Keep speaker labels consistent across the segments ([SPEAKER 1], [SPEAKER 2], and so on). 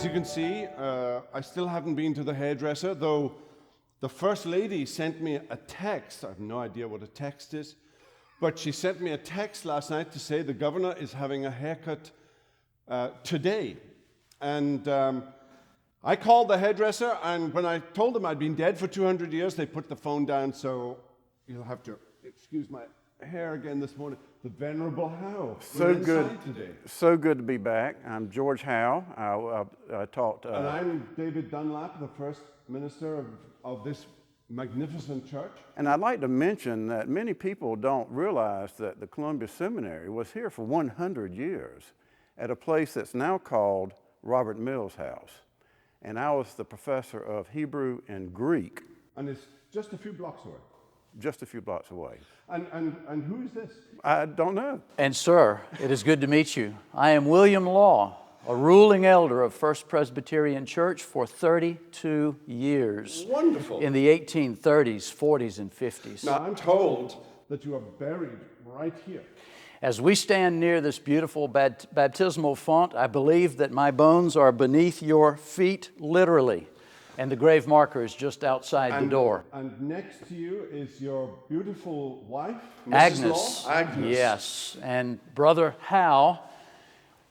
[SPEAKER 1] As you can see, I still haven't been to the hairdresser, though the First Lady sent me a text. I have no idea what a text is, but she sent me a text last night to say the governor is having a haircut today. And I called the hairdresser, and when I told them I'd been dead for 200 years, they put the phone down, so you'll have to excuse my hair again this morning. The Venerable Howe.
[SPEAKER 2] So good
[SPEAKER 1] today.
[SPEAKER 2] So good to be back. I'm George Howe. I taught...
[SPEAKER 1] and I'm David Dunlap, the first minister of this magnificent church.
[SPEAKER 2] And I'd like to mention that many people don't realize that the Columbia Seminary was here for 100 years at a place that's now called Robert Mills House. And I was the professor of Hebrew and Greek.
[SPEAKER 1] And it's just a few blocks away.
[SPEAKER 2] Just a few blocks away.
[SPEAKER 1] And who is this?
[SPEAKER 2] I don't know.
[SPEAKER 3] And sir, it is good to meet you. I am William Law, a ruling elder of First Presbyterian Church for 32 years.
[SPEAKER 1] Wonderful.
[SPEAKER 3] In the 1830s, 40s, and 50s.
[SPEAKER 1] Now, I'm told that you are buried right here.
[SPEAKER 3] As we stand near this beautiful baptismal font, I believe that my bones are beneath your feet, literally. And the grave marker is just outside the door.
[SPEAKER 1] And next to you is your beautiful wife, Mrs.
[SPEAKER 3] Agnes.
[SPEAKER 1] Law. Agnes.
[SPEAKER 3] Yes. And Brother Howe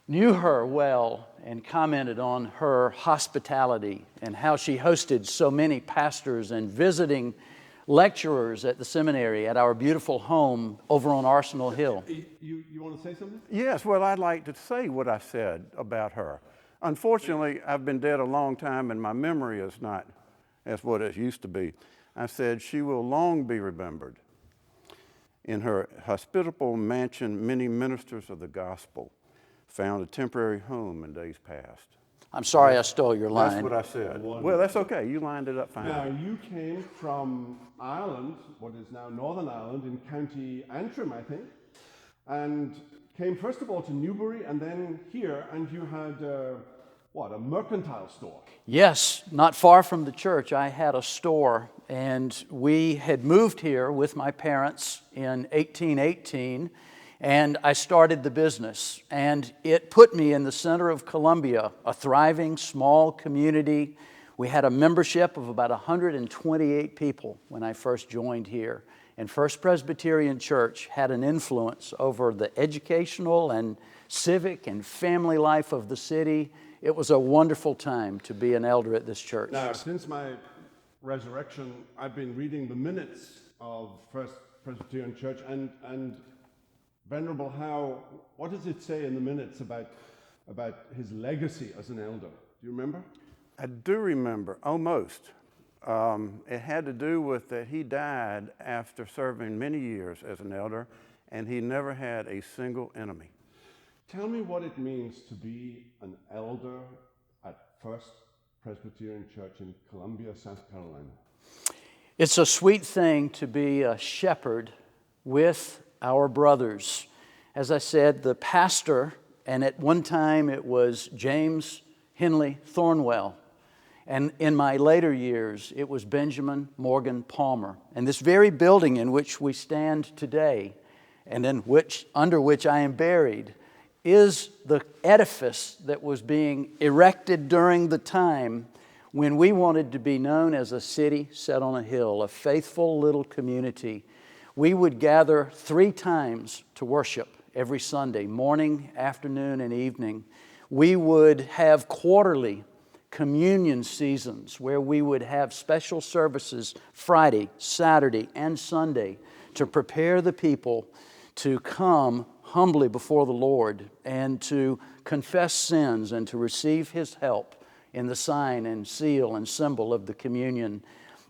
[SPEAKER 3] knew her well and commented on her hospitality and how she hosted so many pastors and visiting lecturers at the seminary at our beautiful home over on Arsenal Hill.
[SPEAKER 1] You want to say something?
[SPEAKER 2] Yes, well, I'd like to say what I said about her. Unfortunately, I've been dead a long time and my memory is not as what it used to be. I said, she will long be remembered. In her hospitable mansion, many ministers of the gospel found a temporary home in days past.
[SPEAKER 3] I'm sorry I stole your line.
[SPEAKER 2] That's what I said. Well, that's okay. You lined it up fine.
[SPEAKER 1] Now, you came from Ireland, what is now Northern Ireland, in County Antrim, I think, and came first of all to Newbury and then here, and you had, a mercantile store?
[SPEAKER 3] Yes, not far from the church, I had a store, and we had moved here with my parents in 1818, and I started the business, and it put me in the center of Columbia, a thriving small community. We had a membership of about 128 people when I first joined here. And First Presbyterian Church had an influence over the educational and civic and family life of the city. It was a wonderful time to be an elder at this church.
[SPEAKER 1] Now, since my resurrection, I've been reading the minutes of First Presbyterian Church, and Venerable Howe, what does it say in the minutes about his legacy as an elder? Do you remember?
[SPEAKER 2] I do remember, almost. It had to do with that he died after serving many years as an elder, and he never had a single enemy.
[SPEAKER 1] Tell me what it means to be an elder at First Presbyterian Church in Columbia, South Carolina.
[SPEAKER 3] It's a sweet thing to be a shepherd with our brothers. As I said, the pastor, and at one time it was James Henley Thornwell, and in my later years, it was Benjamin Morgan Palmer. And this very building in which we stand today, and under which I am buried, is the edifice that was being erected during the time when we wanted to be known as a city set on a hill, a faithful little community. We would gather 3 times to worship every Sunday, morning, afternoon, and evening. We would have quarterly communion seasons where we would have special services Friday, Saturday, and Sunday to prepare the people to come humbly before the Lord and to confess sins and to receive His help in the sign and seal and symbol of the communion.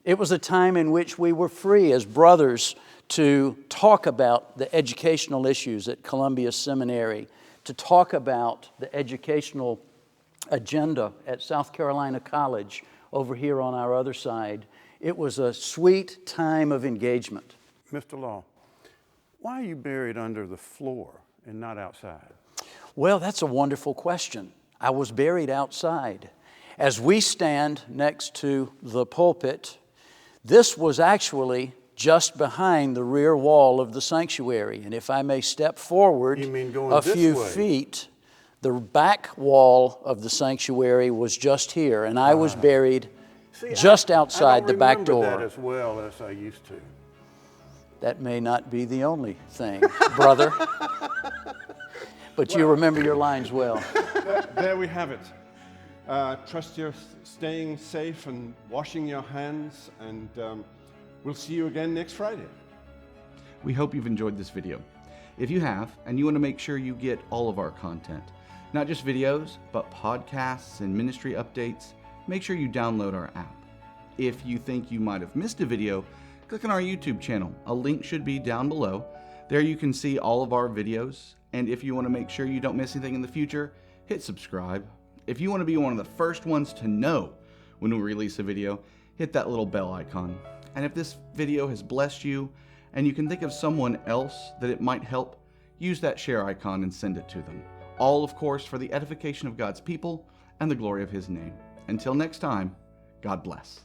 [SPEAKER 3] It was a time in which we were free as brothers to talk about the educational issues at Columbia Seminary, to talk about the educational agenda at South Carolina College over here on our other side. It was a sweet time of engagement.
[SPEAKER 2] Mr. Law, why are you buried under the floor and not outside?
[SPEAKER 3] Well, that's a wonderful question. I was buried outside. As we stand next to the pulpit, this was actually just behind the rear wall of the sanctuary. And if I may step forward
[SPEAKER 2] You mean going
[SPEAKER 3] a
[SPEAKER 2] this
[SPEAKER 3] few
[SPEAKER 2] way?
[SPEAKER 3] feet, The back wall of the sanctuary was just here, and I was buried just outside the back door.
[SPEAKER 2] I don't remember that as well as I used to.
[SPEAKER 3] That may not be the only thing, brother. But you remember your lines well.
[SPEAKER 1] There we have it. Trust you're staying safe and washing your hands, and we'll see you again next Friday.
[SPEAKER 4] We hope you've enjoyed this video. If you have, and you want to make sure you get all of our content, not just videos, but podcasts and ministry updates, make sure you download our app. If you think you might have missed a video, click on our YouTube channel. A link should be down below. There you can see all of our videos, and if you want to make sure you don't miss anything in the future, hit subscribe. If you want to be one of the first ones to know when we release a video, hit that little bell icon. And if this video has blessed you, and you can think of someone else that it might help, use that share icon and send it to them. All, of course, for the edification of God's people and the glory of His name. Until next time, God bless.